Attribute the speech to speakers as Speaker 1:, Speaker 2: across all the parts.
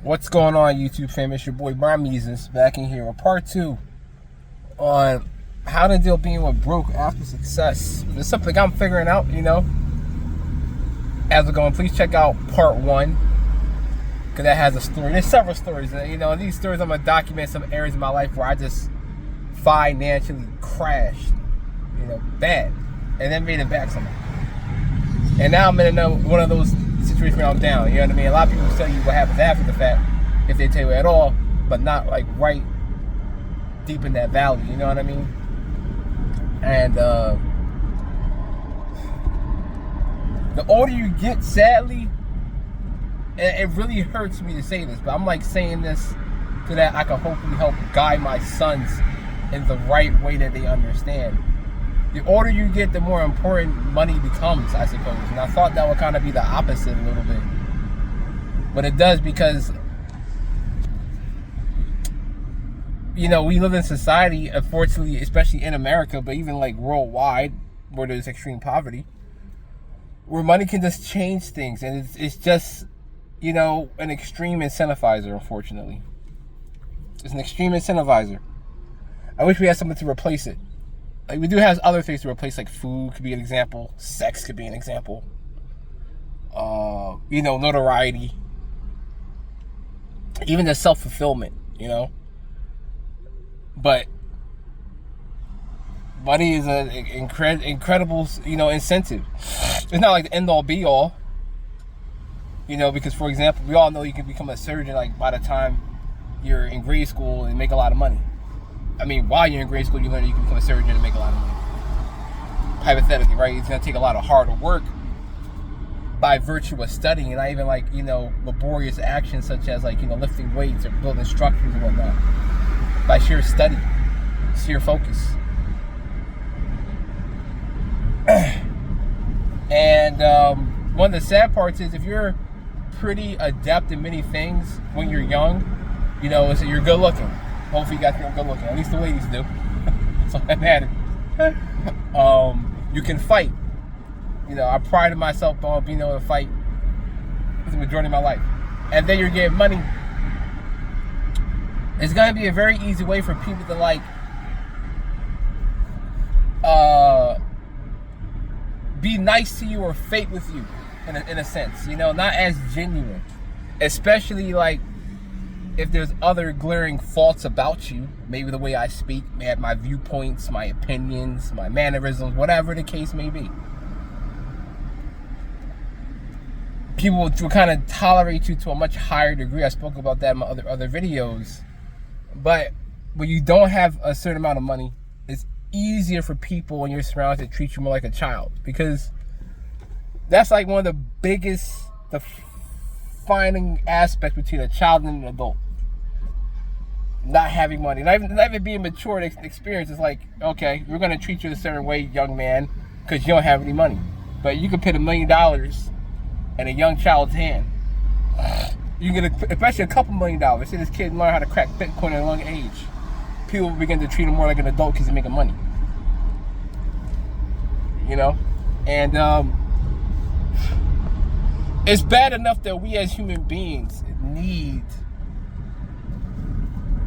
Speaker 1: What's going on, YouTube fam? It's your boy Brian Measons back in here with part 2 on how to deal being with broke after success. It's something I'm figuring out, as we're going. Please check out part 1 because that has a story. There's several stories, these stories I'm gonna document some areas of my life where I just financially crashed, bad, and then made it back somehow. And now I'm in one of those situation where I'm down, you know what I mean? A lot of people tell you what happens after the fact, if they tell you at all, but not like right deep in that valley, you know what I mean? And the older you get, sadly, it really hurts me to say this, but I'm like saying this so that I can hopefully help guide my sons in the right way that they understand. The older you get, the more important money becomes, I suppose. And I thought that would kind of be the opposite a little bit. But it does because, we live in society, unfortunately, especially in America, but even like worldwide, where there's extreme poverty, where money can just change things. And it's just, an extreme incentivizer, unfortunately. It's an extreme incentivizer. I wish we had something to replace it. Like, we do have other things to replace, like food could be an example, sex could be an example, notoriety, even the self-fulfillment, But money is an incredible, incentive. It's not like the end-all, be-all, because, for example, we all know you can become a surgeon, like, by the time you're in grade school and make a lot of money. I mean, while you're in grade school, you learn you can become a surgeon and make a lot of money. Hypothetically, right? It's going to take a lot of hard work by virtue of studying, and not even like, laborious actions such as like, lifting weights or building structures and whatnot. By sheer study, sheer focus. And one of the sad parts is if you're pretty adept in many things when you're young, so you're good looking. Hopefully you got to good looking. At least the ladies do. So that matters. You can fight. I prided myself on being able to fight for the majority of my life. And then you're getting money. It's going to be a very easy way for people to be nice to you or fake with you in a sense. Not as genuine. Especially if there's other glaring faults about you, maybe the way I speak, my viewpoints, my opinions, my mannerisms, whatever the case may be. People will kind of tolerate you to a much higher degree. I spoke about that in my other videos. But when you don't have a certain amount of money, it's easier for people in your surroundings to treat you more like a child. Because that's like one of the biggest defining aspects between a child and an adult. Not having money, not even being mature and experienced. It's like, okay, we're going to treat you a certain way, young man, because you don't have any money. But you can put $1 million in a young child's hand. You can get especially a couple $1 million. See this kid learn how to crack Bitcoin at a young age. People will begin to treat him more like an adult because he's making money. And it's bad enough that we as human beings need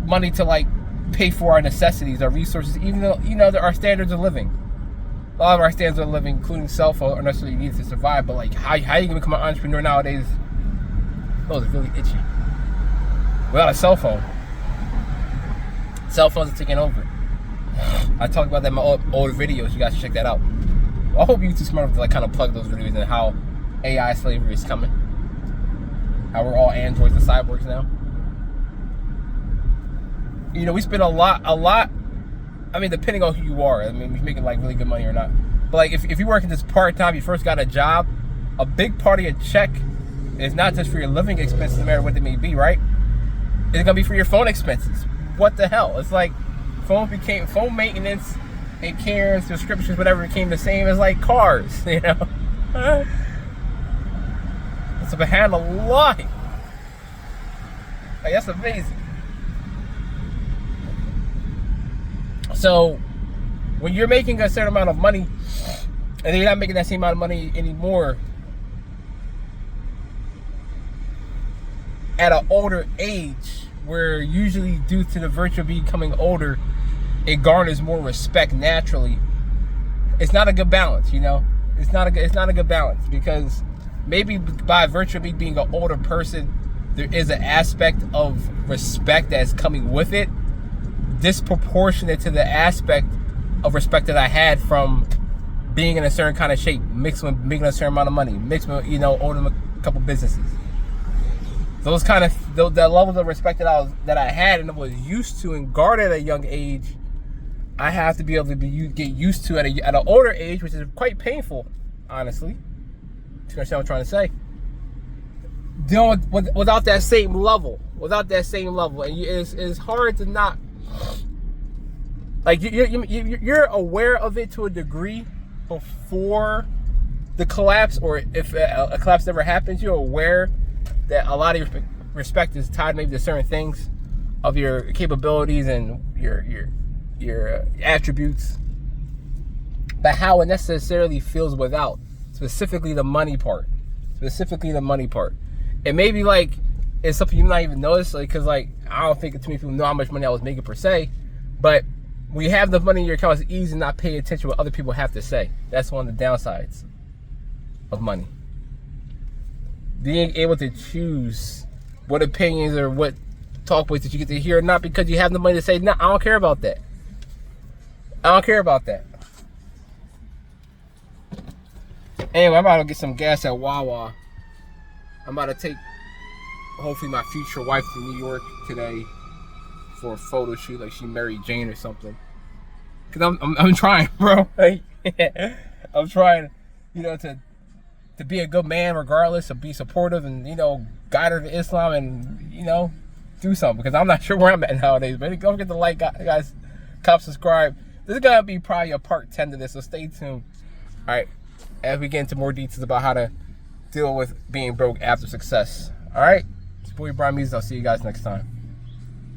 Speaker 1: money to pay for our necessities, our resources, even though our standards of living. A lot of our standards of living, including cell phone, are necessarily needed to survive. But how are you gonna become an entrepreneur nowadays? Those are really itchy. Without a cell phone, cell phones are taking over. I talked about that in my older videos. You guys should check that out. I hope you're too smart to kind of plug those videos and how AI slavery is coming. How we're all androids and cyborgs now. We spend a lot, I mean, depending on who you are. I mean, if you're making really good money or not. But if you're working this part-time, you first got a job, a big part of your check is not just for your living expenses, no matter what they may be, right? It's gonna be for your phone expenses. What the hell? It's like phone maintenance and care, subscriptions, whatever, became the same as cars, It's behind a line. That's amazing. So when you're making a certain amount of money and then you're not making that same amount of money anymore, at an older age, where usually due to the virtue of becoming older, it garners more respect naturally. It's not a good balance, you know. It's not a good balance, because maybe by virtue of me being an older person, there is an aspect of respect that's coming with it, disproportionate to the aspect of respect that I had from being in a certain kind of shape, mixed with making a certain amount of money, mixed with, you know, owning a couple businesses. Those kind of that levels of respect that I had and was used to and guarded at a young age, I have to be able to get used to at an older age, which is quite painful, honestly. You understand what I'm trying to say? Dealing without that same level, and it's hard to not, like, you're aware of it to a degree before the collapse, or if a collapse never happens, you're aware that a lot of your respect is tied maybe to certain things of your capabilities and your attributes, but how it necessarily feels without, specifically the money part. It may be like it's something you not even notice, like, because like I don't think too many people know how much money I was making per se, but when you have the money in your account, it's easy to not pay attention to what other people have to say. That's one of the downsides of money. Being able to choose what opinions or what talk points that you get to hear, not because you have the money to say, no, I don't care about that. Anyway, I'm about to get some gas at Wawa. I'm about to take, hopefully, my future wife to New York today for a photo shoot, like she married Jane or something. Cause I'm trying, bro. I'm trying, you know, to be a good man regardless, to be supportive and, you know, guide her to Islam and, you know, do something, because I'm not sure where I'm at nowadays. But don't forget to like, guys, comment, subscribe. This is gonna be probably a part 10 to this, so stay tuned. All right, as we get into more details about how to deal with being broke after success. All right, it's your boy Brian Means. I'll see you guys next time.